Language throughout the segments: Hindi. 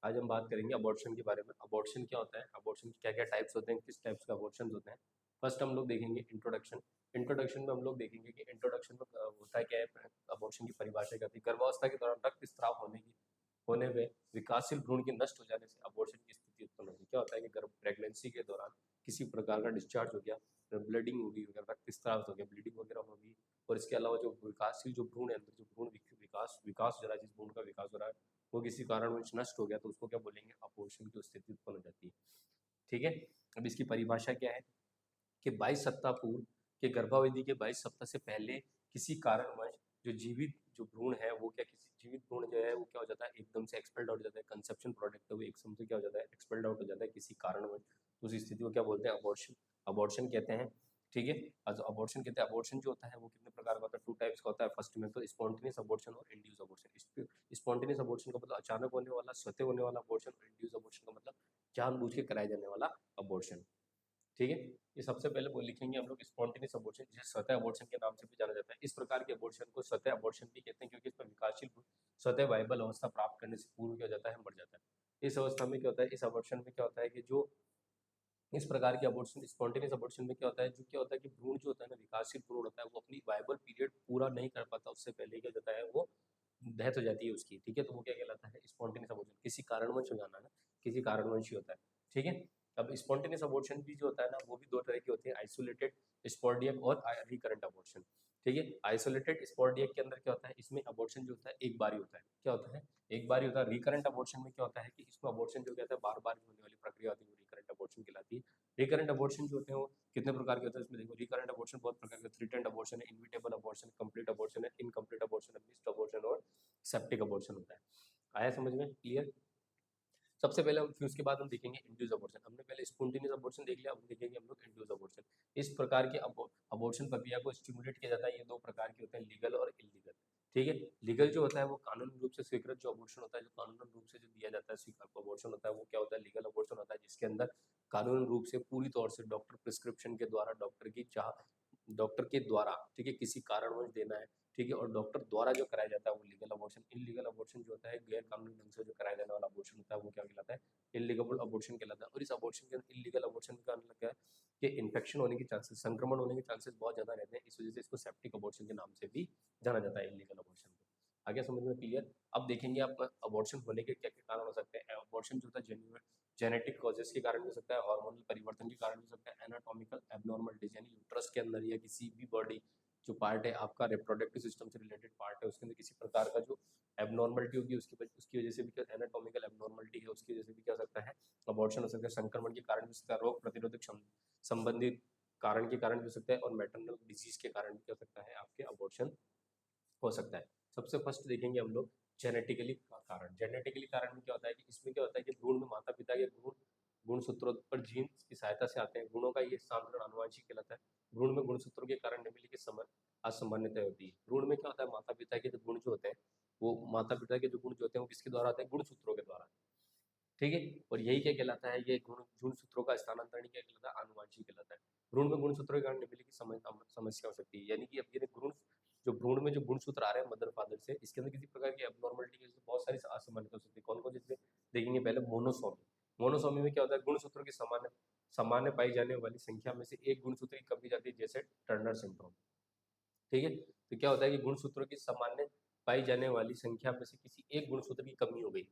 आज हम बात करेंगे अबॉर्शन के बारे में। अबॉर्शन क्या होता है, अबॉर्शन के क्या क्या टाइप्स होते हैं, किस टाइप्स के अबॉर्शन होते हैं। फर्स्ट हम लोग देखेंगे इंट्रोडक्शन। इंट्रोडक्शन में हम लोग देखेंगे कि इंट्रोडक्शन में होता है क्या है, अबॉर्शन की परिभाषा क्या होती है। गर्भावस्था के दौरान रक्त स्त्राव होने में विकासशील भ्रूण के नष्ट हो जाने से अबॉर्शन की स्थिति उत्पन्न होती है। क्या होता है कि गर्भ प्रेगनेंसी के दौरान किसी प्रकार का डिस्चार्ज हो गया, ब्लीडिंग हो गई, रक्त स्त्राव हो गया, ब्लीडिंग वगैरह हो गई, और इसके अलावा जो विकासशील जो भ्रूण है, अंदर जो भ्रूण विकास विकास हो रहा है, जिस भ्रूण का विकास हो रहा है वो किसी कारणवश नष्ट हो गया, तो उसको क्या बोलेंगे, अबॉर्शन की स्थिति उत्पन्न हो जाती है। ठीक है। अब इसकी परिभाषा क्या है कि 22 सप्ताह पूर्व के गर्भावधि के 22 सप्ताह से पहले किसी कारणवश जो जीवित जो भ्रूण है वो क्या, किसी जीवित भ्रूण जो है वो क्या हो जाता है, एकदम से एक्सपेल्ड आउट हो जाता है। कंसेप्शन प्रोडक्ट है वो एकदम से क्या हो जाता है, एक्सपेल्ड आउट हो जाता है किसी कारणवश। तो उस स्थिति को क्या बोलते हैं, अबॉर्शन, अबॉर्शन कहते हैं। ठीक है। आज अबॉर्शन कहते हैं, अबॉर्शन जो होता है वो कितने प्रकार का होता है, 2 टाइप्स का होता है। फर्स्ट में तो स्पॉन्टेनियस अबॉर्शन और इंड्यूस अबॉर्शन। स्पॉन्टेनियस अबॉर्शन का मतलब अचानक होने वाला, स्वतः होने वाला अबॉर्शन, और इंड्यूस अबॉर्शन का मतलब जानबूझ के कराया जाने वाला अबॉर्शन। ठीक है। ये सबसे पहले वो लिखेंगे हम लोग स्पॉन्टेनियस अबॉर्शन, जिसे स्वतः अबॉर्शन के नाम से भी जाना जाता है। इस प्रकार के अबॉर्शन को स्वतः अबॉर्शन भी कहते हैं, क्योंकि इसमें विकासशील स्वतः वायबल अवस्था प्राप्त करने से पूर्व क्या हो जाता है, मर जाता है। इस अवस्था में क्या होता है, इस अबॉर्शन में क्या होता है कि जो इस प्रकार के अबॉर्शन, स्पॉन्टेनियस अबॉर्शन में क्या होता है, जो क्या होता है कि भ्रूण जो होता है ना, विकासशील भ्रूण होता है, वो अपनी वायबल पीरियड पूरा नहीं कर पाता, उससे पहले क्या हो जाता है, वो डेथ हो जाती है उसकी। ठीक है। तो वो क्या कहलाता है, स्पॉन्टेनियस अबॉर्शन। किसी कारणवश हो जाना ना, किसी कारणवश ही होता है। ठीक है। अब स्पॉन्टेनियस अबॉर्शन भी जो होता है ना, वो भी दो तरह के होते हैं, आइसोलेटेड स्पॉर्डियक और रिकरेंट अबॉर्शन। ठीक है। आइसोलेटेड स्पॉर्डियक के अंदर क्या होता है, इसमें अबॉर्शन जो होता है एक बार ही होता है। क्या होता है, एक बार ही होता है। रिकरेंट अबॉर्शन में क्या होता है कि इसमें अबॉर्शन जो कहता है बार बार होने वाली प्रक्रिया होती है, वो रिकरेंट अबॉर्शन कहलाती है। रिकरेंट अबॉर्शन जो होते हैं वो कितने प्रकार के होते हैं, इसमें देखो रिकरेंट अबॉर्शन बहुत प्रकार के, थ्रेटेंड अबॉर्शन है, इनविटेबल अबॉर्शन, कंप्लीट अबॉर्शन है, इनकम्प्लीट अबॉर्शन है, मिस्ड अबॉर्शन और सेप्टिक अबॉर्शन होता है। आया समझ में, क्लियर। सबसे पहले हम, फिर उसके बाद हम देखेंगे इंड्यूस अबॉर्शन। हमने पहले स्पॉन्टेनियस अबॉर्शन देख लिया, अब देखेंगे हम लोग इंड्यूस अबॉर्शन। इस प्रकार के अबॉर्शन प्रक्रिया को स्टिमुलेट किया जाता है। ये दो प्रकार के होते हैं, लीगल और इलीगल। ठीक है। लीगल जो होता है वो कानूनी रूप से स्वीकृत जो अबॉर्शन होता है, जो कानूनी रूप से जो दिया जाता है स्वीकृत अबॉर्शन होता है, वो क्या होता है, लीगल अबॉर्शन होता है, जिसके अंदर कानूनी रूप से पूरी तौर से डॉक्टर प्रिस्क्रिप्शन के द्वारा, डॉक्टर के द्वारा, ठीक है, किसी कारणवश देना है, ठीक है, और डॉक्टर द्वारा जो कराया जाता है वो लीगल अबॉर्शन। इलीगल अबॉर्शन जो होता है, गैर कानूनी ढंग से जो कराया जाने वाला अबॉर्शन होता है, वो क्या कहलाता है, इलीगल अबॉर्शन कहलाता है। और इस अबॉर्शन के अंदर, इलीगल अबॉर्शन का मतलब क्या है कि इन्फेक्शन होने के चांसेस, संक्रमण होने के चांसेस बहुत ज्यादा रहते हैं। इस वजह से इसको सेप्टिक अबॉर्शन के नाम से भी जाना जाता है, इलीगल अबॉर्शन को। आगे समझ में, क्लियर। अब देखेंगे आप अबॉर्शन होने के क्या क्या कारण हो सकते हैं। अबॉर्शन जो होता है जेनेटिक कॉजेस के कारण हो सकता है, हार्मोनल परिवर्तन के कारण हो सकता है, एनाटॉमिकल एब्नॉर्मलिटीज यानी यूट्रस के अंदर या किसी भी बॉडी जो पार्ट है आपका, रिप्रोडक्टिव सिस्टम से रिलेटेड पार्ट है, उसके अंदर किसी प्रकार का जो एबनॉर्मलिटी होगी, उसकी वजह से भी क्या, एनाटॉमिकल एबनॉर्मलिटी है उसकी वजह से भी क्या हो सकता है, अबॉर्शन हो सकता है। संक्रमण के कारण भी हो सकता है, रोग प्रतिरोधक संबंधित कारण के कारण भी हो सकता है, और मैटरनल डिजीज के कारण भी क्या हो सकता है, आपके अबॉर्शन हो सकता है। सबसे फर्स्ट देखेंगे हम लोग जेनेटिकली कारण। जेनेटिकली कारण में क्या होता है कि इसमें क्या होता है कि भ्रूण में माता पिता के गुणसूत्रों पर जीन की सहायता से आते हैं। गुणों का ये स्थानांतरण आनुवंशिक कहलाता है। भ्रूण में गुणसूत्रों के कारण निम्नलिखित असामान्यता होती है। भ्रूण में क्या होता है, माता पिता के जो गुण जो होते हैं, वो माता पिता के जो गुण जो होते हैं वो किसके द्वारा आते हैं, गुणसूत्रों के द्वारा। ठीक है। और यही क्या कहलाता है, ये गुणसूत्रों का स्थानांतरण क्या कहलाता है, आनुवंशिक कहलाता है। भ्रूण में गुणसूत्रों के कारण निम्नलिखित समस्या हो सकती है, यानी कि अब ये गुण जो भ्रूण में जो गुणसूत्र आ रहे हैं मदर फादर से, इसके अंदर किसी प्रकार की एबनॉर्मलिटी की बहुत सारी असामान्यता हो सकती है। कौन कौन से देखेंगे, पहले मोनोसोमी। मोनोसोमी में क्या होता है, गुणसूत्रों की सामान्य सामान्य पाई जाने वाली संख्या में से एक गुणसूत्र की कमी जाती है, जैसे टर्नर सिंड्रोम। ठीक है। तो क्या होता है कि गुणसूत्रों की सामान्य पाई जाने वाली संख्या में से किसी एक गुणसूत्र की कमी हो गई,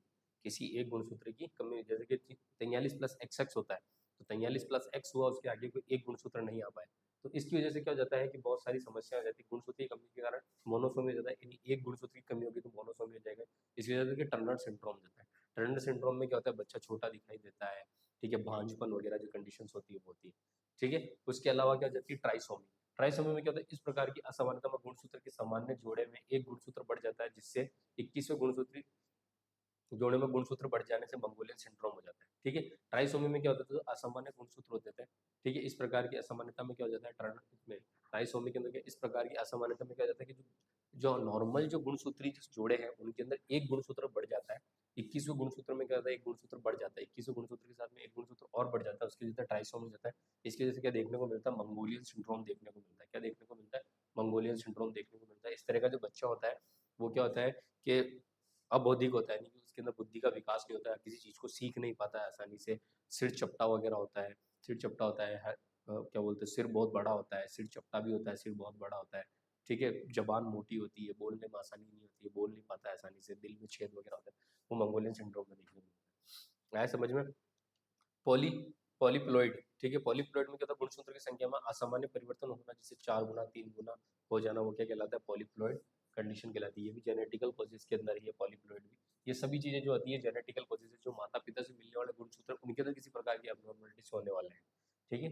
किसी एक गुणसूत्र की कमी, जैसे कि 43+XX होता है, तो 43+X हुआ, उसके आगे कोई एक गुणसूत्र नहीं आ पाए, तो इसकी वजह से क्या हो जाता है कि बहुत सारी समस्या हो जाती है। गुणसूत्र की कमी के कारण मोनोसोमी हो जाता है, यानी एक गुणसूत्र की कमी होगी तो मोनोसोमी हो जाएगा। इसकी वजह से टर्नर सिंड्रोम होता है। टर्नर सिंड्रोम में क्या होता है, बच्चा छोटा दिखाई देता है, ठीक है, भांजपन वगैरह जो कंडीशन होती है वो होती है। ठीक है। उसके अलावा क्या हो जाती है, ट्राइसोमी। ट्राइसोमी में क्या होता है, इस प्रकार की असमानता में गुणसूत्र के सामान्य जोड़े में एक गुणसूत्र बढ़ जाता है, जिससे 21वें गुणसूत्री जोड़े में गुणसूत्र बढ़ जाने से मंगोलियन सिंड्रोम हो जाता है। ठीक है। ट्राइसोमी में क्या होता है, तो असामान्य गुणसूत्र होते थे। ठीक है। इस प्रकार की असामान्यता में क्या हो जाता है, में ट्राइसोमी के अंदर इस प्रकार की असामान्यता में क्या हो जाता है कि जो नॉर्मल जो गुणसूत्री जोड़े हैं उनके अंदर एक गुणसूत्र बढ़ जाता है। 21वें गुणसूत्र में क्या होता है, एक गुणसूत्र बढ़ जाता है, 21वें गुणसूत्र के साथ में एक गुणसूत्र और बढ़ जाता है, उसकी वजह से ट्राइसोमी हो जाता है। इसकी वजह से क्या देखने को मिलता है, मंगोलियन सिंड्रोम देखने को मिलता है। क्या देखने को मिलता है, मंगोलियन सिंड्रोम देखने को मिलता है। इस तरह का जो बच्चा होता है वो क्या होता है कि अबौधिक होता है, नहीं जिसके अंदर बुद्धि का विकास नहीं होता है, किसी चीज़ को सीख नहीं पाता है आसानी से, सिर चपटा वगैरह होता है, सिर चपटा होता है, क्या बोलते हैं, सिर बहुत बड़ा होता है, सिर चपटा भी होता है, सिर बहुत बड़ा होता है, ठीक है, जबान मोटी होती है, बोलने में आसानी नहीं होती है, बोल नहीं पाता है आसानी से, दिल में छेद वगैरह होता है, वो मंगोलियन सिंड्रोम में देखने को मिलता है। आया समझ में? पॉली पॉलीप्लॉइड, ठीक है, पॉलीप्लॉइड में क्या होता है, गुणसूत्र की संख्या में असामान्य परिवर्तन होना, जैसे 4 गुना 3 गुना हो जाना, वो क्या कहलाता है, पॉलीप्लॉइड कंडीशन कहलाती है। ये भी जेनेटिकल कॉजेज के अंदर ही है, पॉलीप्लॉइड भी। ये सभी चीजें जो होती है जेनेटिकल कॉजेज, जो माता पिता से मिलने वाले गुणसूत्र, उनके अंदर किसी प्रकार की अबनॉर्मलिटीज होने वाले हैं, ठीक है।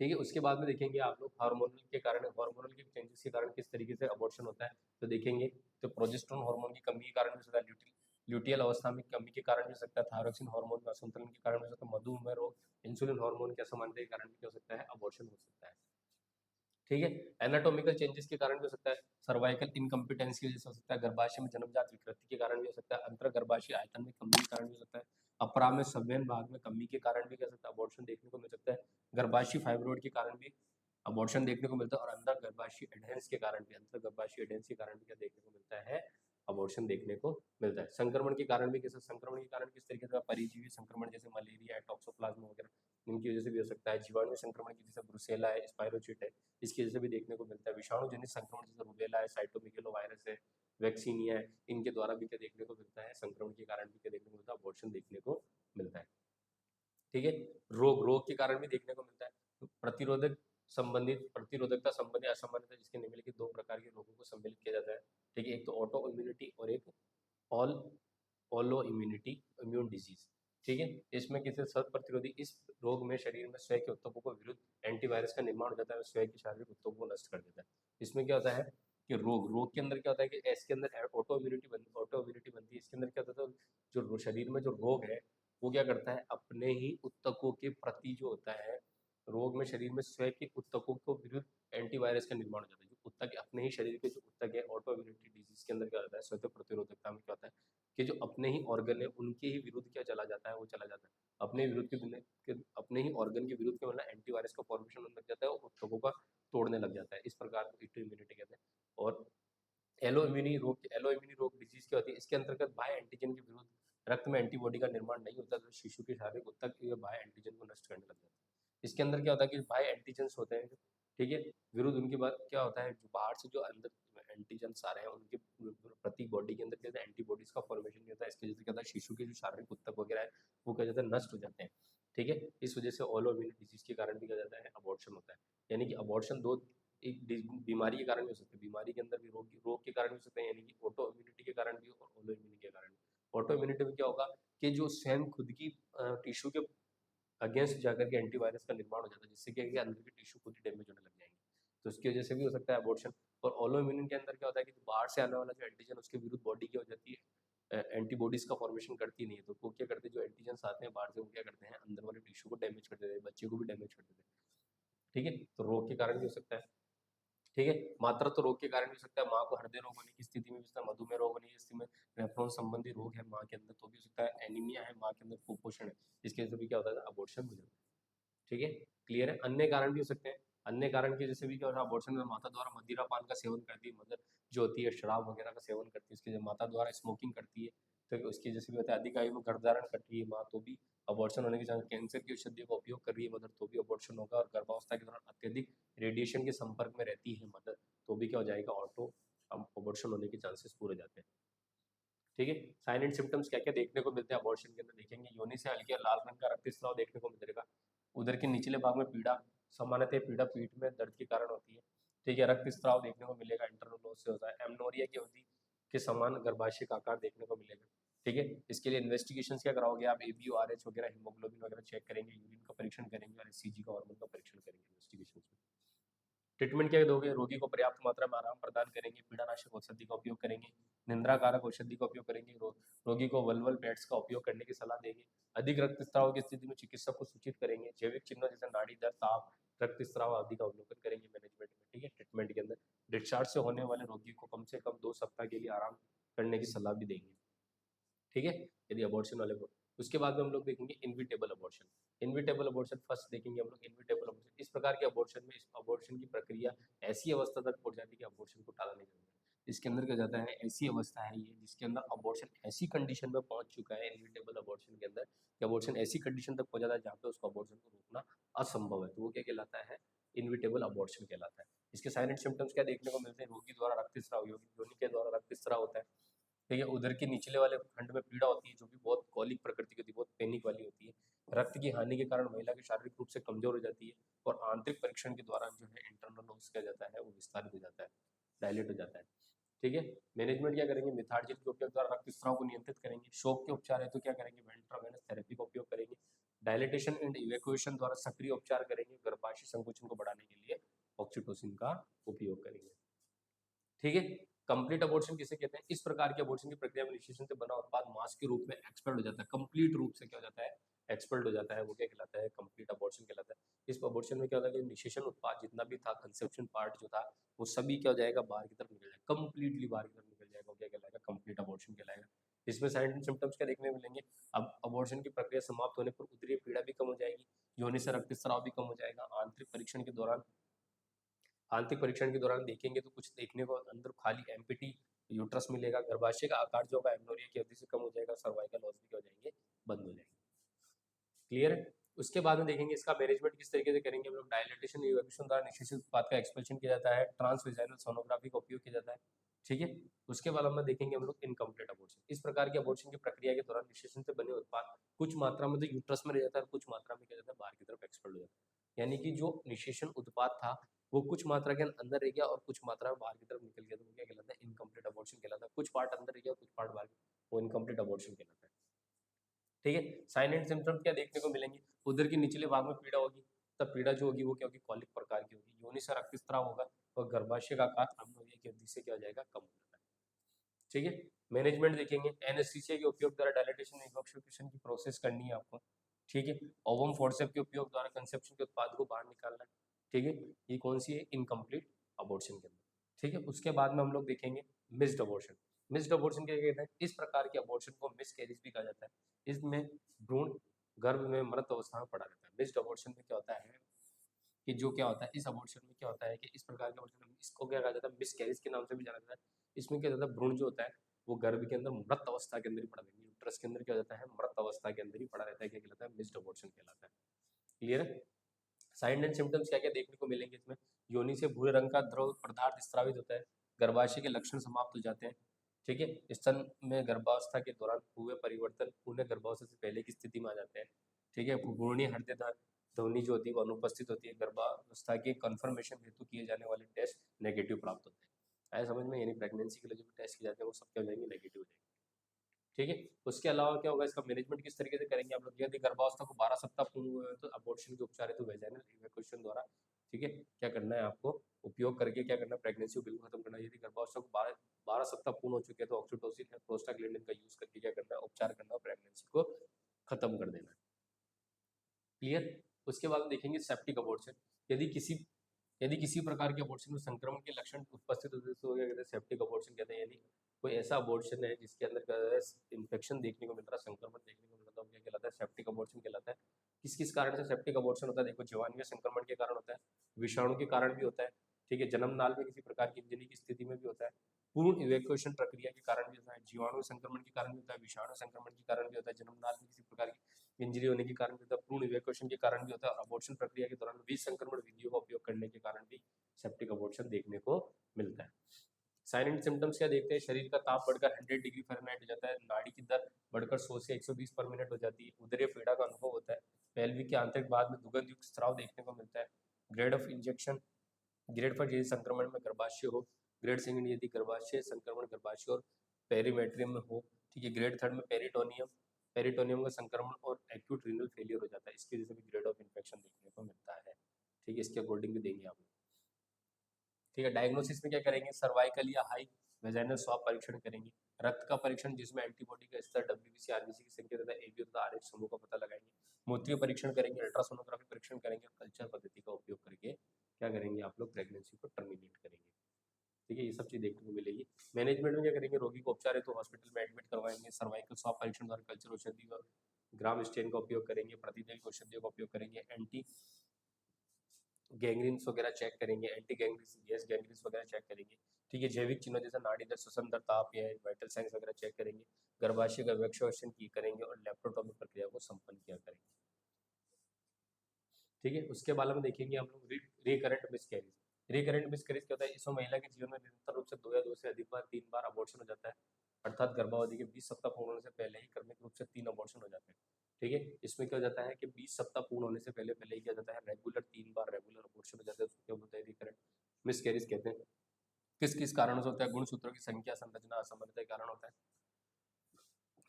ठीक है, उसके बाद में देखेंगे आप लोग हार्मोनल के कारण, हार्मोनल के चेंजेस के कारण किस तरीके से अबॉर्शन होता है, तो देखेंगे तो प्रोजेस्टेरोन हार्मोन की कमी के कारण भी हो सकता है, ल्यूटियल अवस्था में कमी के कारण भी हो सकता है, थायरोक्सिन हार्मोन में असंतुलन के कारण भी हो सकता है, मधुमेह रोग, इंसुलिन हार्मोन की असमानता के कारण भी हो सकता है, अबॉर्शन हो सकता है, ठीक है। एनाटॉमिकल चेंजेस के कारण भी हो सकता है, सर्वाइकल इनकम्पिटेंसी जैसे हो सकता है, गर्भाशय में जन्मजात विकृति के कारण भी हो सकता है, अंतर गर्भाशय आयतन में कमी के कारण भी हो सकता है, अपरा में संवहन भाग में कमी के कारण भी कह सकता है अबॉर्शन देखने को मिल सकता है, गर्भाशय फाइब्रोइड के कारण भी अबॉर्शन देखने को मिलता है, और अंदर गर्भाशय एडहेंस के कारण भी, अंतर गर्भाशय एडहेंस के कारण भी क्या देखने को मिलता है, अबॉर्शन देखने को मिलता है। संक्रमण के कारण भी कैसे, संक्रमण के कारण किस तरीके से, परिजीवी संक्रमण जैसे मलेरिया, टॉक्सोप्लाज्मा वगैरह, इनकी वजह से भी हो सकता है, जीवाणु संक्रमण की जैसे ब्रुसेला है, स्पाइरोचिट है, इसकी वजह से भी देखने को मिलता है, विषाणु जनित संक्रमण जैसे रूबेला है, साइटोमेगालो वायरस है, वैक्सीनिया है, इनके द्वारा भी क्या देखने को मिलता है, संक्रमण के कारण भी क्या देखने को मिलता है, अबॉर्शन देखने को मिलता है, ठीक है। रोग के कारण भी देखने को मिलता है, तो प्रतिरोधकता संबंधी असामान्यता, जिसके निम्नलिखित 2 प्रकार के रोगों को सम्मिलित किया जाता है, ठीक है, एक तो ऑटो इम्यूनिटी और एक all alloy immunity, immune disease, ठीक है। इसमें किसी सर्व प्रतिरोधी, इस रोग में शरीर में स्वयं के उत्तकों को विरुद्ध एंटीवायरस का निर्माण हो जाता है, स्वयं के शारीरिक उत्तकों को नष्ट कर देता है। इसमें क्या होता है कि रोग के अंदर क्या होता है कि इसके अंदर ऑटो इम्यूनिटी बनती है, इसके अंदर क्या होता है, जो शरीर में जो रोग है वो क्या करता है, अपने ही उत्तकों के प्रति जो होता है, रोग में शरीर में स्वयं के उत्तकों को विरुद्ध एंटीवायरस का निर्माण हो जाता है, जो उत्तक अपने ही शरीर के जो उत्तक है, ऑटो इम्यूनिटी डिजीज के अंदर क्या होता है, स्वतः प्रतिरोधकता में क्या होता है कि जो अपने ही ऑर्गन है उनके ही विरुद्ध क्या चला जाता है, वो चला जाता है अपने विरुद्ध के अपने ही ऑर्गन के विरुद्ध क्या मतलब एंटीवायरस का फॉर्मेशन होने लग जाता है, और उत्तकों का तोड़ने लग जाता है, इस प्रकार को ऑटो इम्यूनिटी कहते हैं। और एलो इम्यूनी रोग डिजीज क्या होती है, इसके अंतर्गत बाह्य एंटीजन के विरुद्ध रक्त में एंटीबॉडी का निर्माण नहीं होता, तो शिशु के शारीरिक उत्तक बाह्य एंटीजन को नष्ट करने लग जाता है। इसके अंदर क्या होता है कि बाह्य एंटीजन होते हैं, ठीक है, विरुद्ध उनके बाद क्या होता है, जो बाहर से जो अंदर एंटीजन आ रहे हैं उनके प्रति बॉडी के अंदर क्या होता है, एंटीबॉडीज का फॉर्मेशन नहीं होता है, इसकी वजह से क्या होता है, शिशु के जो शारीरिक उत्तक वगैरह है वो क्या जाता है, नष्ट हो जाते हैं, ठीक है। इस वजह से ऑलो इम्यूनी डिजीज के कारण भी क्या जाता है, अबॉर्शन होता है। यानी कि अबॉर्शन दो एक बीमारी के कारण भी हो सकते हैं, बीमारी के अंदर भी रोग के कारण भी हो सकते हैं, यानी कि ऑटो इम्यूनिटी के कारण भी और ऑलो इम्यूनिटी के कारण भी। ऑटो इम्यूनिटी में क्या होगा कि जो स्वयं खुद की टिश्यू के अगेंस्ट जाकर के एंटीवायरस का निर्माण हो जाता है, जिससे क्या है कि अंदर के टिश्यू खुद ही डैमेज होने लग जाएंगे, तो उसकी वजह से भी हो सकता है अबॉर्शन। और ऑलो इम्यूनिटी के अंदर क्या होता है कि बाहर से आने वाला जो एंटीजन उसके विरुद्ध बॉडी क्या हो जाती है, एंटीबॉडीज का फॉर्मेशन करती नहीं है, तो वो क्या करते हैं, जो एंटीजन आते हैं बाहर से वो क्या करते हैं, अंदर वाले टिश्यू को डैमेज कर देते हैं, बच्चे को भी डैमेज कर देते हैं, ठीक है। तो रोग के कारण भी हो सकता है, ठीक है। मात्रा तो रोग के कारण भी हो सकता है, माँ को हृदय रोग होने की स्थिति में भी हो सकता है, मधुमेह रोग होने की स्थिति में, नेफ्रॉन संबंधी रोग है माँ के अंदर तो भी हो सकता है, एनीमिया है माँ के अंदर, कुपोषण है, इसके वजह से भी क्या होता है, अबॉर्शन हो जाता है, ठीक है। क्लियर है। अन्य कारण भी हो सकते हैं, अन्य कारण की जैसे भी क्या होता है, अबॉर्शन में माता द्वारा मदिरा पान का सेवन करती है, मदर जो होती है शराब वगैरह का सेवन करती है, उसकी जब माता द्वारा स्मोकिंग करती है तो उसकी जैसे भी होता है, अधिक आयु में गर्भधारण करती है माँ तो भी अबॉर्शन होने के चांस, कैंसर की औषधियों का उपयोग कर रही है मदर तो भी अबॉर्शन होगा, और गर्भावस्था के दौरान अत्यधिक रेडिएशन के संपर्क में रहती है मदर तो भी क्या हो जाएगा, ऑटो अबॉर्शन होने के चांसेस पूरे जाते हैं, ठीक है। साइन एंड सिम्टम्स क्या क्या देखने को मिलते हैं अबॉर्शन के अंदर, देखेंगे योनि से हल्के लाल रंग का रक्तस्राव देखने को मिलेगा, उधर के निचले भाग में पीड़ा, सामान्यतः पीड़ा पीठ में दर्द के कारण होती है, ठीक है, रक्तस्राव देखने को मिलेगा, इंटरनल लॉस से होता है, एमनोरिया की अवधि के समान गर्भाशय का आकार देखने को मिलेगा, ठीक है। इसके लिए इन्वेस्टिगेशन क्या कराओगे आप, ABO RH वगैरह, हीमोग्लोबिन वगैरह चेक करेंगे, यूरिन का परीक्षण करेंगे, और SCG का हार्मोन का परीक्षण करेंगे इन्वेस्टिगेशन में। ट्रीटमेंट क्या दोगे, रोगी को पर्याप्त मात्रा में आराम प्रदान करेंगे, पीड़ानाशक औषधि का उपयोग करेंगे, निंद्रा कारक औषधि का उपयोग करेंगे, रोगी को वल्वल पैड्स का उपयोग करने की सलाह देंगे, अधिक रक्तस्राव की स्थिति में चिकित्सक को सूचित करेंगे, जैविक चिन्हों जैसे नाड़ी दर, ताप, रक्तस्राव आदि का अवलोकन करेंगे मैनेजमेंट में, ठीक है। ट्रीटमेंट के अंदर डिस्चार्ज से होने वाले रोगी को कम से कम 2 सप्ताह के लिए आराम करने की सलाह भी देंगे, ठीक है, यदि अबॉर्शन वाले को। उसके बाद में हम लोग देखेंगे inevitable abortion. Inevitable abortion first देखेंगे हम लोग, इनविटेबल अबॉर्शन इस प्रकार के अबॉर्शन में, इस अबॉर्शन की प्रक्रिया ऐसी अवस्था तक पहुंच जाती है कि अबॉर्शन को टाला नहीं जा सकता, इसके अंदर क्या जाता है, ऐसी अवस्था है ये जिसके अंदर अबॉर्शन ऐसी कंडीशन में पहुंच चुका है इनविटेबल अबॉर्शन के अंदर कि अबॉर्शन ऐसी कंडीशन तक पहुंच जाता है जहाँ पे उसको अबॉर्शन को रोकना असंभव है, तो वो क्या कहलाता है, इनविटेबल अबॉर्शन कहलाता है। इसके साइन एंड सिम्टम्स क्या देखने को मिलते हैं, रोगी द्वारा रक्तस्राव, योनि के द्वारा रक्तस्राव होता है, ठीक है, उदर के निचले वाले खंड में पीड़ा होती है जो कि बहुत कॉलिक प्रकृति की होती है, बहुत पैनिक वाली होती है, रक्त की हानि के कारण महिला की शारीरिक रूप से कमजोर हो जाती है, और आंतरिक परीक्षण के दौरान जो है इंटरनल ओव्स किया जाता है वो विस्तारित हो जाता है, डायलेट हो जाता है, ठीक है। मैनेजमेंट क्या करेंगे, मिथार्जिन के उपयोग द्वारा रक्तस्राव को नियंत्रित करेंगे, शोक के उपचार है तो क्या करेंगे, इंट्रावेनस थेरेपी का उपयोग करेंगे, डायलिटेशन एंड इवैक्यूएशन द्वारा सक्रिय उपचार करेंगे, गर्भाशय संकुचन को बढ़ाने के लिए ऑक्सीटोसिन का उपयोग करेंगे, ठीक है। कंप्लीट अबॉर्शन किसे कहते हैं, इस प्रकार के अबॉर्शन की प्रक्रिया में निषेचन से बना उत्पाद मांस के रूप में एक्सपेल्ड हो जाता है, कंप्लीट रूप से क्या हो जाता है, एक्सपेल्ड हो जाता है, वो क्या कहलाता है, कंप्लीट अबॉर्शन कहलाता है। इस अबॉर्शन में क्या होता है कि निषेचन उत्पाद जितना भी था, कंसेप्शन पार्ट जो था वो सभी क्या हो जाएगा, बाहर की तरफ निकल जाएगा, कंप्लीटली बाहर की तरफ निकल जाएगा, वो क्या कहलाएगा, कंप्लीट अबॉर्शन कहलाएगा। इसमें साइन एंड सिम्टम्स क्या देखने को मिलेंगे, अब अबॉर्शन की प्रक्रिया समाप्त होने पर उदरीय पीड़ा भी कम हो जाएगी, योनि से रक्तस्राव भी कम हो जाएगा, आंतरिक परीक्षण के दौरान देखेंगे तो कुछ देखने को अंदर खाली एम्पिटी यूट्रस मिलेगा, गर्भाशय का आकार जो होगा एमनोरिया की अवधि से कम हो जाएगा, सर्वाइकल लॉस भी क्या हो जाएंगे, बंद हो जाएंगे, क्लियर है। उसके बाद में देखेंगे इसका मैनेजमेंट किस तरीके से करेंगे हम लोग, डायलिटेशन इवैक्यूएशन द्वारा निषेचित उत्पाद का एक्सपेल्शन किया जाता है, ट्रांसवेजाइनल सोनोग्राफी का उपयोग किया जाता है, ठीक है। उसके बाद हम देखेंगे हम लोग इनकम्प्लीट अबॉर्शन, इस प्रकार के अबॉर्शन की प्रक्रिया के दौरान निषेचन से बने उत्पाद कुछ मात्रा में तो यूट्रस में रह जाता है और कुछ मात्रा में क्या जाता है, बाहर की तरफ एक्सपेल्ड हो जाता है, यानी कि जो निषेचन उत्पाद था वो कुछ मात्रा के अंदर रह गया और कुछ मात्रा में बाहर की तरफ निकल गया, तो वो क्या कहलाता है, इनकम्प्लीट अबॉर्शन कहलाता है, कुछ पार्ट अंदर रह गया कुछ पार्ट बाहर, वो इनकम्प्लीट अबॉर्शन कहलाता है, ठीक है। साइन एंड सिम्टम्स क्या देखने को मिलेंगे, उधर के निचले भाग में पीड़ा होगी, तब पीड़ा जो होगी वो क्या होगी, कॉलिक प्रकार की होगी, योनि से रक्तस्राव होगा और गर्भाशय का आकार अम्नोरिया की अवधि से क्या हो जाएगा, कम हो जाता है, ठीक है। मैनेजमेंट देखेंगे, एनेस्थीसिया के उपयोग द्वारा डायलिटेशन इवैक्यूएशन की प्रोसेस करनी है आपको, ठीक है। ओवम फोर्सेप के उपयोग द्वारा कंसेप्शन के उत्पाद को बाहर निकालना है, ठीक है। ये कौन सी है, इनकम्प्लीट अबॉर्शन के अंदर, ठीक है। उसके बाद में हम लोग देखेंगे मिस्ड अबॉर्शन, मिस्ड अबॉर्शन क्या कहते हैं, इस प्रकार के अबॉर्शन को मिसकैरेज भी कहा जाता है, इसमें भ्रूण गर्भ में मृत अवस्था में पड़ा रहता है। मिस्ड अबॉर्शन में क्या होता है कि जो क्या होता है, इस अबॉर्शन में क्या होता है कि इस प्रकार के अबॉर्शन में इसको क्या कहा जाता है, मिसकैरेज के नाम से भी जाना जाता है। इसमें क्या होता है, भ्रूण जो होता है वो गर्भ के अंदर मृत अवस्था के अंदर ही पड़ा रहता है, यूट्रस के अंदर क्या हो जाता है, मृत अवस्था के अंदर ही पड़ा रहता है, क्या कहलाता है, मिस्ड अबॉर्शन कहलाता है, क्लियर है। साइन एंड सिम्टम्स क्या क्या देखने को मिलेंगे इसमें, योनि से भूरे रंग का द्रव पदार्थ स्रावित होता है, गर्भाशय के लक्षण समाप्त हो जाते हैं, ठीक है। स्तन में गर्भावस्था के दौरान हुए परिवर्तन पुनः गर्भावस्था से पहले की स्थिति में आ जाते हैं, ठीक है। भ्रूणीय हृदय ध्वनि जो होती है वो अनुपस्थित होती है, गर्भावस्था के कंफर्मेशन हेतु किए जाने वाले टेस्ट नेगेटिव प्राप्त होते हैं, आया समझ में, यानी प्रेगनेंसी के लिए जो भी टेस्ट किए जाते हैं वो सब क्या हो जाएंगे, नेगेटिव हो जाएंगे, ठीक है। उसके अलावा क्या होगा, इसका मैनेजमेंट किस तरीके से करेंगे आप लोग, यदि गर्भावस्था को 12 सप्ताह पूर्ण हुए हैं तो अबॉर्शन के उपचार है तो वेजाइनल इवैक्यूएशन द्वारा, ठीक है, क्या करना है आपको, उपयोग करके क्या करना है, प्रेगनेंसी को बिल्कुल खत्म करना है। यदि गर्भावस्था को 12 सप्ताह पूर्ण हो चुके हैं तो ऑक्सीटोसिन या प्रोस्टाग्लैंडिन का यूज करके क्या करना है, उपचार करना है, प्रेगनेंसी को खत्म कर देना है, क्लियर। उसके बाद देखेंगे सेप्टिक अबॉर्शन, यदि किसी प्रकार के अबॉर्शन में संक्रमण के लक्षण उपस्थित होते हैं तो क्या कहते हैं, सेप्टिक अबॉर्शन कहते हैं, यानी कोई ऐसा अबॉर्शन है जिसके अंदर क्या है, इन्फेक्शन देखने को मिल रहा है, संक्रमण देखने को मिल रहा है, तो क्या कहलाता है, सेप्टिक अबॉर्शन कहलाता है। किस किस कारण से सेप्टिक अबॉर्शन होता है, देखो, जवान में संक्रमण के कारण होता है, विषाणु के कारण भी होता है, ठीक है, जन्म नाल में किसी प्रकार की इंजरी की स्थिति में भी होता है, पूर्ण इवैक्यूएशन प्रक्रिया के कारण भी होता है, जीवाणु संक्रमण के कारण भी होता है, विषाणु संक्रमण के कारण भी होता है, जन्म नाल में किसी प्रकार की इंजरी होने के कारण भी होता है, पूर्ण इवैक्यूएशन के कारण भी होता है, अबॉर्शन प्रक्रिया के दौरान विसंक्रमण विधियों का उपयोग करने के कारण भी सेप्टिक अबॉर्शन देखने को मिलता है। साइन एंड सिम्टम्स क्या देखते हैं, शरीर का ताप बढ़कर 100 डिग्री फ़ारेनहाइट हो जाता है, नाड़ी की दर बढ़कर 100 से 120 पर मिनट हो जाती है, उदरीय पीड़ा का अनुभव होता है, पेल्विक के आंतरिक भाग में दुर्गंध युक्त स्राव देखने को मिलता है, grade of injection, grade first यदि संक्रमण में गर्भाशय हो, ग्रेड सेकंड यदि गर्भाशय संक्रमण गर्भाशय और पेरीमेट्रियम में हो, ठीक है, ग्रेड थर्ड में पेरिटोनियम, पेरिटोनियम का संक्रमण और एक्यूट रीनल फेलियर हो जाता है, इसकी वजह से भी ग्रेड ऑफ इन्फेक्शन देखने को मिलता है, ठीक है, इसके अकॉर्डिंग भी देंगे आप लोग, ठीक है। डायग्नोसिस में क्या करेंगे, सर्वाइकल या हाई वेजाइनल स्वाब परीक्षण करेंगे, रक्त का परीक्षण जिसमें एंटीबॉडी का स्तर, डब्ल्यूबीसी, आरबीसी की संख्या तथा एबी तथा आरएच समूह का पता लगाएंगे, मूत्रीय परीक्षण करेंगे, अल्ट्रासोनोग्राफी परीक्षण करेंगे, कल्चर पद्धति का उपयोग करके क्या करेंगे आप लोग, प्रेगनेंसी को टर्मिनेट करेंगे, ठीक है। ये सब चीज देखने को मिलेगी। मैनेजमेंट में क्या करेंगे, रोगी को उपचार है तो हॉस्पिटल में एडमिट करवाएंगे, सर्वाइकल स्वाब परीक्षण द्वारा कल्चर औषधि व ग्राम स्टेन का उपयोग करेंगे, प्रतिदिन औषधियों का उपयोग करेंगे, एंटी गैंग्रीन्स वगैरह चेक करेंगे, एंटी गैंग्रीन्स, गैस गैंग्रीन्स वगैरह चेक करेंगे, ठीक है, जैविक चिन्हों जैसे नाड़ी दर, श्वसन दर, ताप या वाइटल साइंस वगैरह चेक करेंगे, गर्भाशय का वैक्सीनेशन की करेंगे और लेप्रोटोमी प्रक्रिया को संपन्न किया करेंगे। ठीक है, उसके बाद में देखेंगे हम लोग रिकरेंट मिसकैरेज। रिकरेंट मिसकैरेज क्या होता है? इसमें महिला के जीवन में निरंतर रूप से 2 या 2 से अधिक बार 3 बार अबॉर्शन हो जाता है, अर्थात गर्भावधि के 20 सप्ताह पूर्ण होने से पहले ही क्रमिक रूप से 3 अबॉर्शन हो जाते हैं। ठीक है, इसमें क्या हो जाता है कि 20 सप्ताह पूर्ण होने से पहले पहले ही क्या हो जाता है, रेगुलर 3 बार रेगुलर अबॉर्शन हो जाता है, उसको क्या बोलते हैं? रिकरेंट मिसकैरेज कहते हैं। किस किस कारणों से होता है? गुणसूत्रों की संख्या, संरचना, असमानता के कारण होता है,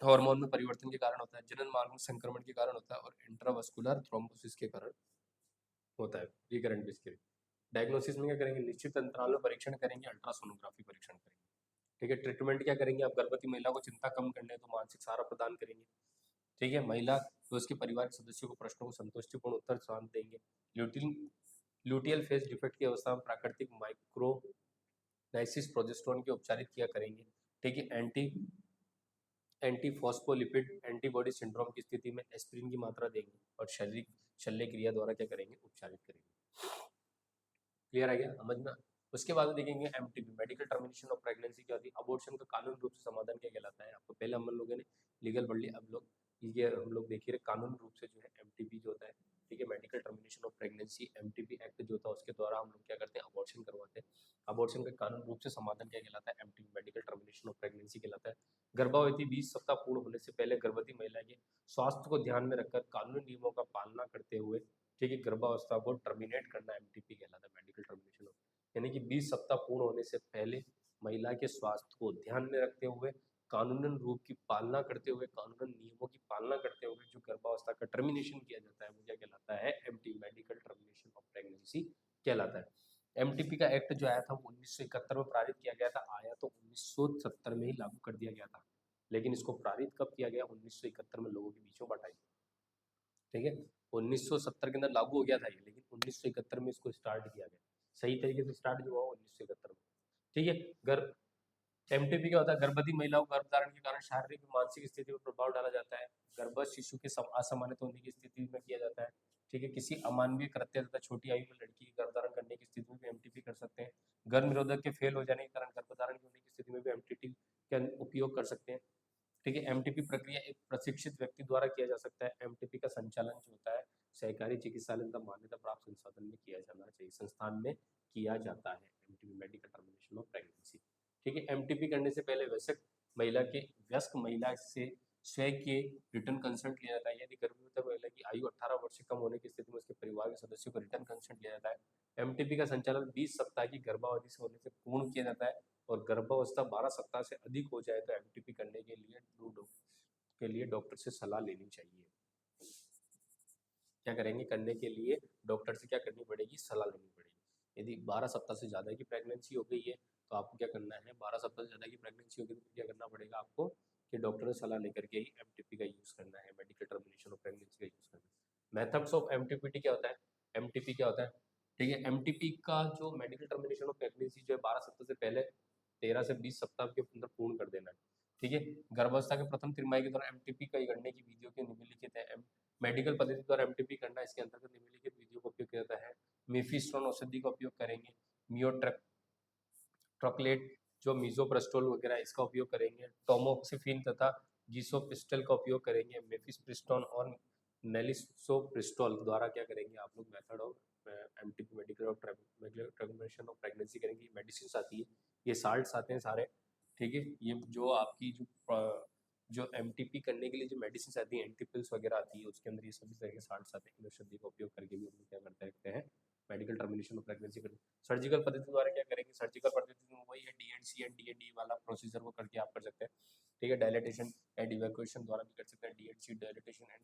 हार्मोन में परिवर्तन के कारण होता है, जनन मार्ग में संक्रमण के कारण होता है और इंट्रावस्कुलर थ्रोम्बोसिस के कारण होता है रिकरेंट मिसकैरेज। डायग्नोसिस में क्या करेंगे? निश्चित अंतराल में परीक्षण करेंगे, अल्ट्रासोनोग्राफी परीक्षण करेंगे। ठीक है, ट्रीटमेंट क्या करेंगे? आप गर्भवती महिला को चिंता कम करने तो मानसिक सहारा प्रदान करेंगे। ठीक है, महिला तो उसके परिवार के सदस्यों को प्रश्नों को संतुष्टिपूर्ण उत्तर शांत देंगे। ल्यूटियल फेज डिफेक्ट की अवस्था में प्राकृतिक माइक्रोनाइसिस प्रोजेस्टेरोन के उपचारित किया करेंगे। ठीक है, एंटीफॉस्फोलिपिड एंटीबॉडी सिंड्रोम की स्थिति में एस्पिरिन की मात्रा देंगे और शारीरिक शल्य क्रिया द्वारा क्या करेंगे? उपचारित करेंगे। क्लियर है क्या समझ में? उसके बाद देखेंगे MTP, medical termination of pregnancy क्या होती है? अबॉर्शन का कानूनी रूप से समाधान क्या कहलाता है? आपको पहले हम लोगों ने लीगल पढ़ लिया, अब लोग ये हम लोग देख रहे कानूनी रूप से जो है एमटीपी जो होता है, ठीक है, medical termination of pregnancy, MTP act जो होता है उसके द्वारा हम लोग क्या करते हैं? अबॉर्शन करवाते हैं। अबॉर्शन का कानूनी रूप से समाधान क्या कहलाता है? MTP, medical termination of pregnancy कहलाता है। गर्भावधि 20 सप्ताह पूर्ण होने से पहले गर्भवती महिला के स्वास्थ्य को ध्यान में रखकर कानूनी नियमों का पालना करते हुए, ठीक है, गर्भावस्था को टर्मिनेट करना एमटीपी कहलाता है, मेडिकल टर्मिनेशन ऑफ, यानी कि 20 सप्ताह पूर्ण होने से पहले महिला के स्वास्थ्य को ध्यान में रखते हुए, कानूनन रूप की पालना करते हुए, कानूनन नियमों की पालना करते हुए जो गर्भावस्था का टर्मिनेशन किया जाता है वो क्या कहलाता है? MT, medical termination of pregnancy कहलाता है। एमटीपी का एक्ट जो आया था वो 1971 में पारित किया गया था, आया तो 1970 में ही लागू कर दिया गया था, लेकिन इसको पारित कब किया गया? 1971 में लोगों के बीच में बांटा। ठीक है, 1970 के अंदर लागू हो गया था ये, लेकिन 1971 में इसको स्टार्ट किया गया, सही तरीके से स्टार्ट जो हुआ 1971 में। ठीक है, गर्भ एमटीपी क्या होता है? गर्भवती महिलाओं को गर्भधारण के कारण शारीरिक और मानसिक स्थिति पर प्रभाव डाला जाता है, गर्भस्थ शिशु के असमानित होने की स्थिति में किया जाता है। ठीक है, किसी अमानवीय कृत्य तथा छोटी आयु में लड़की की गर्भधारण करने की स्थिति में भी एमटीपी कर सकते हैं। गर्भ निरोधक के फेल हो जाने के कारण गर्भधारण होने की स्थिति में भी एमटीपी का उपयोग कर सकते हैं। ठीक है, एमटीपी प्रक्रिया एक प्रशिक्षित व्यक्ति द्वारा किया जा सकता है। एमटीपी का संचालन जो होता है सहकारी चिकित्सालय तथा मान्यता प्राप्त संसाधन में किया जाना चाहिए, संस्थान में किया जाता है MTP, medical termination of pregnancy. ठीक है, एमटीपी करने से पहले वयस्क महिला से स्वयं के रिटर्न कंसल्ट लिया जाता है। यदि गर्भवती महिला की आयु 18 वर्ष से कम होने की स्थिति में उसके परिवार के सदस्यों को रिटर्न कंसल्ट लिया जाता है। एमटीपी का संचालन 20 सप्ताह की गर्भावधि से होने से पूर्ण किया जाता है और गर्भावस्था 12 सप्ताह से अधिक हो जाए तो एमटीपी करने के लिए डॉक्टर से सलाह लेनी चाहिए। क्या करेंगे? करने के लिए डॉक्टर से क्या करनी पड़ेगी? सलाह लेनी पड़ेगी। यदि 12 सप्ताह से ज़्यादा की प्रेगनेंसी हो गई है तो आपको क्या करना है? 12 सप्ताह से ज़्यादा की प्रेगनेंसी होगी तो क्या करना पड़ेगा आपको? कि डॉक्टर से सलाह लेकर के ही एमटीपी का यूज़ करना है, मेडिकल टर्मिनेशन ऑफ प्रेगनेंसी का यूज़ करना है। मेथड्स ऑफ एमटीपी क्या होता है? एमटीपी क्या होता है? ठीक है, एमटीपी का जो मेडिकल टर्मिनेशन ऑफ प्रेगनेंसी जो है 12 सप्ताह से पहले 13 से 20 सप्ताह के अंदर पूर्ण कर देना है। ठीक है, गर्भावस्था के प्रथम तिमाही के दौरान एमटीपी का करने की विधियों के निम्नलिखित है। मेडिकल पद्धति द्वारा एमटीपी करना, इसके अंतर्गत निम्नलिखित विधियों का उपयोग किया जाता है। मिफिस्टोन औषधि का उपयोग करेंगे, मियोट्रॉकलेट जो मीजोप्रेस्टोल वगैरह इसका उपयोग करेंगे, टोमोक्सिफिन तथा जीसोप्रिस्टल का उपयोग करेंगे, मेफिस्प्रिस्टोन और नेलिसोप्रिस्टोल द्वारा क्या करेंगे आप लोग? Method of MTP, medical termination of pregnancy करेंगे। मेडिसिन आती है, ये साल्ट्स आते हैं सारे। ठीक है, ये जो आपकी जो एमटीपी करने के लिए जो मेडिसिन आती है, एंटीपिल्स वगैरह आती है, उसके अंदर ये सभी तरह के साल्ट्स आते हैं। इन औषधि का उपयोग करके भी हम लोग क्या करते हैं? मेडिकल टर्मिनेशन ऑफ प्रेगनेंसी करते हैं। सर्जिकल पद्धति द्वारा क्या करेंगे? सर्जिकल पद्धति में वही है, डीएनसी एंड डीएनडी वाला प्रोसीजर को करके आप कर सकते हैं। ठीक है, डायलिटेशन एंड इवैक्यूएशन द्वारा भी कर सकते हैं, डीएनसी डायलिटेशन एंड,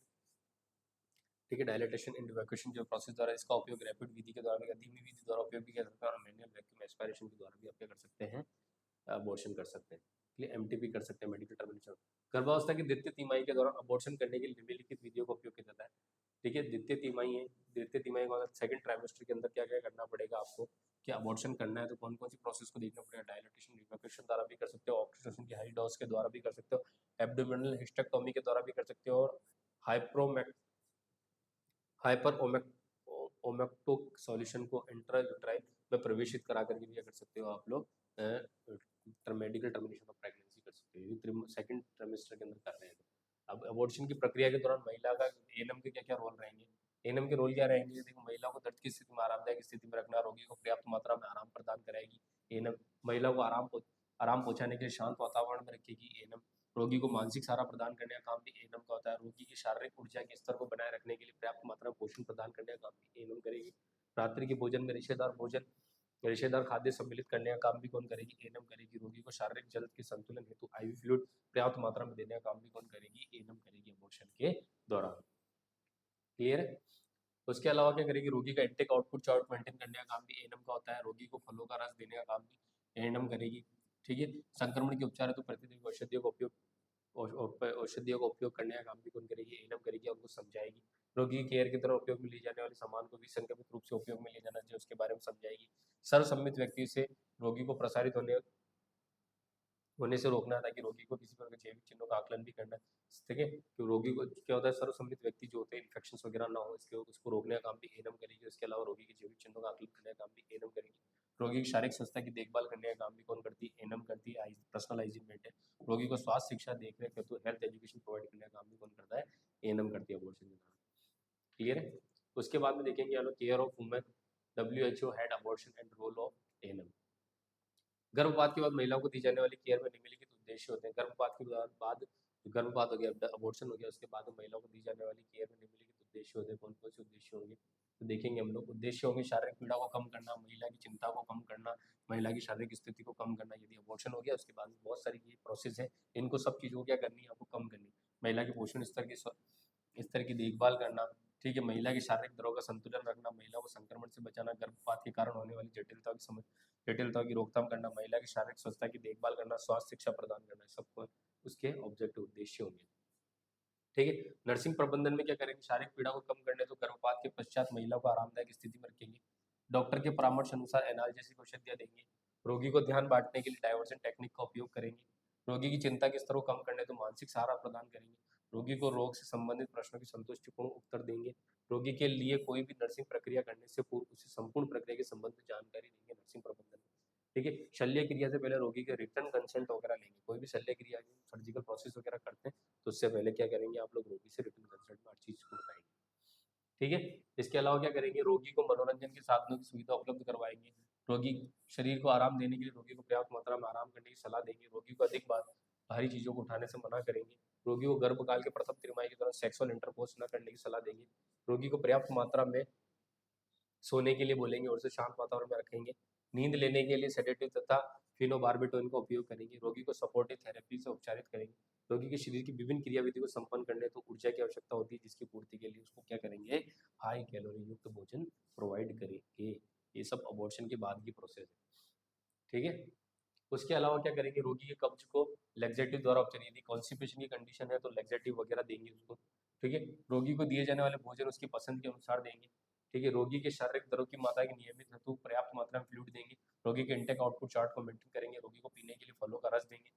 ठीक है, डायलिटेशन एंड इवैक्यूएशन जो प्रोसेस द्वारा, इसका उपयोग रैपिड विधि के द्वारा भी, धीमी विधि द्वारा उपयोग भी किया सकता है और मैनुअल वैक्यूम एस्पिरेशन के द्वारा भी आप क्या कर सकते हैं? अबॉर्शन कर सकते हैं। इसलिए एमटीपी कर सकते हैं, मेडिकल टर्मिनेशन। गर्भावस्था की द्वितीय तिमाही के दौरान अबॉर्शन करने के लिए निम्नलिखित विधियों का उपयोग किया जाता है। ठीक है, द्वितीय तिमाही है, द्वितीय तिमाही के अंदर सेकंड ट्राइमेस्टर के अंदर क्या क्या करना पड़ेगा आपको? कि अबॉर्शन करना है तो कौन कौन सी प्रोसेस को देखना पड़ेगा? डायलिटेशन, इवैक्यूएशन द्वारा भी कर सकते हो, ऑक्सीटोसिन की हाई डोज के द्वारा भी कर सकते हो, एब्डोमिनल हिस्टेक्टोमी के द्वारा भी कर सकते हो और हाइपर ओमेक्टोक सॉल्यूशन को इंट्रायूट्राइन में प्रवेशित करा करके भी कर सकते हो आप लोग मेडिकल टर्मिनेशन ऑफ प्रेगनेंसी कर सकते हैं, यदि सेकंड ट्राइमेस्टर के अंदर कर रहे हैं तो। अब अबॉर्शन की प्रक्रिया के दौरान महिला का एएनएम के क्या क्या रोल रहेंगे? एएनएम के रोल क्या रहेंगे? देखो, महिला को दर्द की स्थिति में आरामदायक स्थिति में रखना, रोगी को पर्याप्त मात्रा में आराम प्रदान कराएगी। एएनएम महिला को आराम पहुंचाने के लिए शांत वातावरण में रखेगी। एएनएम रोगी को मानसिक सहारा प्रदान करने का काम भी एएनएम का होता है। रोगी की शारीरिक ऊर्जा के स्तर को बनाए रखने के लिए पर्याप्त मात्रा में पोषण प्रदान करने का काम भी एएनएम करेगी। रात्रि के भोजन में रेशेदार खाद्य सम्मिलित करने का काम भी कौन करेगी? एएनएम करेगी। रोगी को शारीरिक जल के संतुलन हेतु आईवी फ्लूइड पर्याप्त मात्रा में देने का काम भी कौन करेगी? एएनएम करेगी अबॉर्शन के दौरान। क्लियर है? उसके अलावा क्या करेगी? रोगी का इंटेक आउटपुट चार्ट मेंटेन करने का काम भी एएनएम का होता है। रोगी को फलों का रस देने का काम भी एएनएम करेगी। ठीक है। संक्रमण के उपचार हेतु प्रतिदिन औषधियों का उपयोग करने का काम भी कौन करेगी? एएनएम करेगी, उनको समझाएगी। रोगी की केयर की तरह उपयोग में ली जाने वाले सामान को विसंक्रमित रूप से उपयोग में ले जाना चाहिए, उसके बारे में समझाएगी। सर्वसम्मत व्यक्ति से रोगी को प्रसारित होने से रोकना, ताकि रोगी को किसी प्रकार के जैविक चिन्हों का आकलन भी करना। ठीक है। तो रोगी को क्या होता है, सर्वसम्मत व्यक्ति जो होते हैं इन्फेक्शन वगैरह ना हो इसके उसको रोकने का काम भी एएनएम करेगी। उसके अलावा रोगी के जैविक चिन्हों का आकलन करने का काम भी एएनएम करेगी। रोगी की शारीरिक स्वास्थ्य की देखभाल करने का काम भी कौन करती है? एएनएम करती है। Personal hygiene maintain. रोगी को स्वास्थ्य शिक्षा देखरेख हेतु हेल्थ एजुकेशन प्रोवाइड करने का काम भी कौन करता है? एएनएम करती है अबॉर्शन के दौरान। क्लियर है? उसके बाद में देखेंगे हम लोग care of women, WHO head abortion and role of ANM. गर्भपात के बाद महिलाओं को दी जाने वाली केयर में निम्नलिखित उद्देश्य होते हैं। गर्भपात हो गया, अबॉर्शन हो गया, उसके बाद महिलाओं को दी जाने वाली केयर में निम्नलिखित उद्देश्य होते हैं। कौन कौन से उद्देश्य होंगे तो देखेंगे हम लोग। उद्देश्य होंगे शारीरिक पीड़ा को कम करना, महिला की चिंता को कम करना, महिला की शारीरिक स्थिति को कम करना। यदि अबॉर्शन हो गया उसके बाद बहुत सारी ये प्रोसेस है, इनको सब चीज़ों को क्या करनी है? आपको कम करनी। महिला के पोषण स्तर की देखभाल करना। ठीक है। महिला की शारीरिक दरों का संतुलन रखना, महिला को संक्रमण से बचाना, गर्भपात के कारण होने वाली जटिलता की रोकथाम करना, महिला की शारीरिक स्वस्थता की देखभाल करना, स्वास्थ्य शिक्षा प्रदान करना, सब उसके ऑब्जेक्टिव उद्देश्य होंगे। ठीक है। नर्सिंग प्रबंधन में क्या करेंगे? शारीरिक पीड़ा को कम करने तो गर्भपात के पश्चात महिला को आरामदायक स्थिति में रखेंगे। डॉक्टर के परामर्श अनुसार एनाल्जेसिक औषधियां देंगे। रोगी को ध्यान बांटने के लिए डाइवर्जन टेक्निक का उपयोग करेंगे। रोगी की चिंता के स्तर को कम करने तो मानसिक सहारा प्रदान करेंगे। रोगी को रोग से संबंधित प्रश्नों की संतुष्टिपूर्ण उत्तर देंगे। रोगी के लिए कोई भी नर्सिंग प्रक्रिया करने से पूर्व उसे संपूर्ण प्रक्रिया के संबंध में जानकारी देंगे नर्सिंग प्रबंधन में। ठीक है। शल्य क्रिया से पहले रोगी के रिटर्न कंसेंट वगैरह लेंगे। कोई भी शल्य क्रिया सर्जिकल प्रोसेस वगैरह करते हैं तो उससे पहले क्या करेंगे? आप लोग रोगी से रिटर्न कंसेंट में हर चीज को बताएंगे। ठीक है। इसके अलावा क्या करेंगे? रोगी को मनोरंजन के साधनों की सुविधा उपलब्ध करवाएंगे। रोगी शरीर को आराम देने के लिए रोगी को पर्याप्त मात्रा में आराम करने की सलाह देंगे। रोगी को अधिक भारी चीजों को उठाने से मना करेंगे। रोगी को गर्भकाल के प्रथम तिमाही के दौरान सेक्सुअल इंटरकोर्स न करने की सलाह देंगे। रोगी को पर्याप्त मात्रा में सोने के लिए बोलेंगे और उसे शांत वातावरण में रखेंगे। नींद लेने के लिए सेडेटिव तथा फिनोबार्बिटोन का उपयोग करेंगे। रोगी को सपोर्टिव थेरेपी से उपचारित करेंगे। रोगी के शरीर की विभिन्न क्रियाविधि को संपन्न करने तो ऊर्जा की आवश्यकता होती है, जिसकी पूर्ति के लिए उसको क्या करेंगे? हाई कैलोरी युक्त भोजन प्रोवाइड करेंगे। ये सब अबॉर्शन के बाद की प्रोसेस है। ठीक है। उसके अलावा क्या करेंगे? रोगी के कब्ज को लेग्जेटिव द्वारा उपचार, यदि कॉन्स्टिपेशन की कंडीशन है तो लेग्जेटिव वगैरह देंगे उसको। ठीक है। रोगी को दिए जाने वाले भोजन उसकी पसंद के अनुसार देंगे। ठीक है। रोगी के शारीरिक दरों की मात्रा की नियमित हेतु पर्याप्त मात्रा में फ्लूइड देंगे। रोगी के इंटेक आउटपुट चार्ट को मेंटेन करेंगे। रोगी को पीने के लिए फलों का रस देंगे।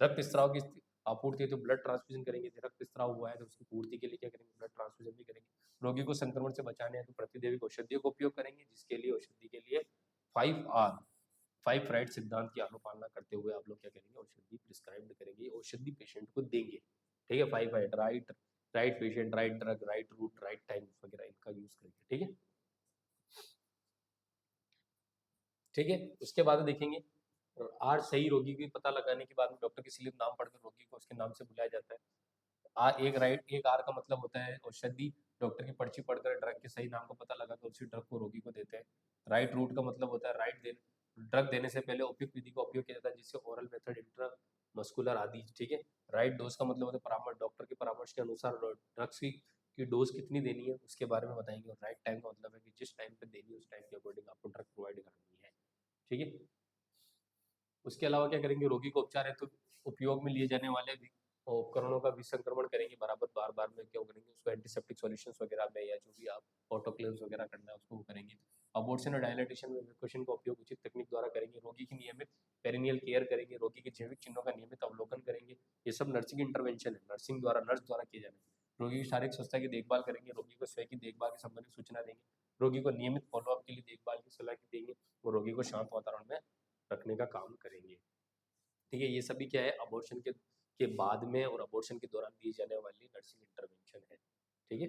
रक्त स्त्राव की आपूर्ति है तो ब्लड ट्रांसफ्यूजन करेंगे। रक्त स्त्राव हुआ है तो उसकी पूर्ति के लिए क्या करेंगे? ब्लड ट्रांसफ्यूजन भी करेंगे। रोगी को संक्रमण से बचाने हैं तो प्रतिदेविक औषधियों का उपयोग करेंगे, जिसके लिए औषधि के लिए 5 राइट सिद्धांत की अनुपालना करते हुए आप लोग क्या करेंगे? औषधि प्रिस्क्राइब करेंगे, औषधि पेशेंट को देंगे। ठीक है। 5 right patient, right drug, right route, right time वगैरह इनका यूज करेंगे। ठीक है। ठीक है। उसके बाद देखेंगे आर सही रोगी की पता लगाने के बाद में डॉक्टर की स्लिप नाम पढ़कर रोगी को उसके नाम से बुलाया जाता है। एक आर का मतलब होता है औषधि। डॉक्टर की पर्ची पढ़कर ड्रग के सही नाम को पता लगाकर उसी ड्रग को रोगी को देते हैं। राइट रूट का मतलब होता है ड्रग देने से पहले उपयुक्त विधि का उपयोग किया जाता है, जिससे ओरल मेथड, इंट्रामस्कुलर आदि। ठीक है। राइट डोज का मतलब होता है परामर्श, डॉक्टर के परामर्श के अनुसार ड्रग्स की डोज कितनी देनी है उसके बारे में बताएंगे। और राइट टाइम का मतलब है कि जिस टाइम पे देनी है उस टाइम के अकॉर्डिंग आपको ड्रग प्रोवाइड करनी है। ठीक है। उसके अलावा क्या करेंगे? रोगी को उपचार है तो उपयोग में लिए जाने वाले उपकरणों का विसंक्रमण करेंगे बराबर बार में। क्या करेंगे? उसको एंटीसेप्टिक सॉल्यूशंस वगैरह में या जो भी आप ऑटोक्लेव्स वगैरह करना है उसको करेंगे। अबॉर्शन और डायलिटेशन में इवैक्यूएशन का उपयोग उचित तकनीक द्वारा करेंगे। रोगी की नियमित पेरिनियल केयर करेंगे। रोगी के जैविक चिन्हों का नियमित अवलोकन करेंगे। ये सब नर्सिंग इंटरवेंशन है, नर्स द्वारा किए जाने। रोगी की शारीरिक स्वास्थ्य की देखभाल करेंगे। रोगी को स्वयं की देखभाल के संबंधित सूचना देंगे। रोगी को नियमित फॉलोअप के लिए देखभाल की सलाह देंगे और रोगी को शांत वातावरण में रखने रखने का काम करेंगे। ठीक है, ये सभी क्या है, अबॉर्शन के बाद में और अबॉर्शन के दौरान दी जाने वाली नर्सिंग इंटरवेंशन है। ठीक है,